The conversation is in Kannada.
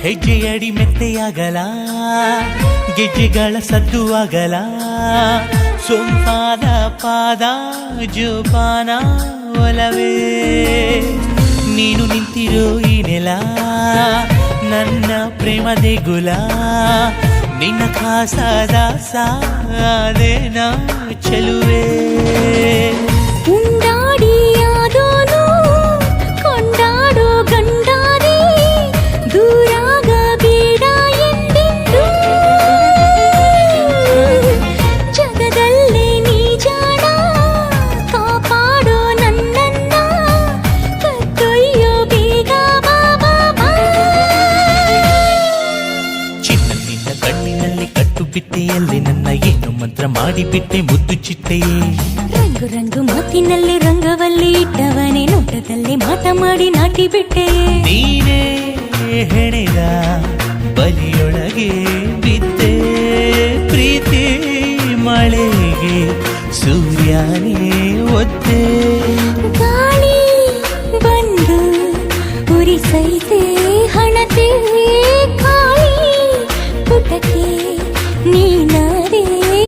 ಹೆಜ್ಜೆಯಡಿ ಮೆತ್ತೆಯಾಗಲ ಗೆಜ್ಜೆಗಳ ಸದ್ದು ಆಗಲ ಸೊಂಪಾದ ಪಾದ ಜೋಪಾನ ಒಲವೇ ನೀನು ನಿಂತಿರೋ ಈ ನೆಲ ನನ್ನ ಪ್ರೇಮ ದೇಗುಲ ನಿನ್ನ ಖಾಸದ ಸಾದೇನ ಚೆಲುವೆ ಉಂಡಾಡಿಯಾದೋನು ಕೊಂಡಾಡೋ ಗಂಡಾರಿ ದೂರಾಗಬೇಡ ಎಂದೆಂದು ಜಗದಲ್ಲೇ ನೀ ಜಾಣ ಕಾಪಾಡೋ ನನ್ನನ್ನ ಕತ್ತೊಯ್ಯೋ ಬೇಗ ಬಾಬಾ ಚಿನ್ನ ನಿನ್ನ ಕಣ್ಣಿನಲ್ಲಿ ಕಟ್ಟು ಬಿಟ್ಟೆಯಲ್ಲಿ ನನ್ನ ಏನು ಮಂತ್ರ ಮಾಡಿಬಿಟ್ಟೆ ಮುದ್ದು ಚಿಟ್ಟೆಯೇ ರಂಗು ರಂಗು ಮಾತಿನಲ್ಲಿ ರಂಗವಲ್ಲಿ ಇಟ್ಟವನೇ ನೋಟದಲ್ಲಿ ಮಾತ ಮಾಡಿ ನಾಟಿ ಬಿಟ್ಟೆ ನೀನೇ ಹೆಣೆದ ಬಲಿಯೊಳಗೆ ಬಿದ್ದೆ ಪ್ರೀತಿ ಮಳೆಗೆ ಸೂರ್ಯನೇ ಒದ್ದೆ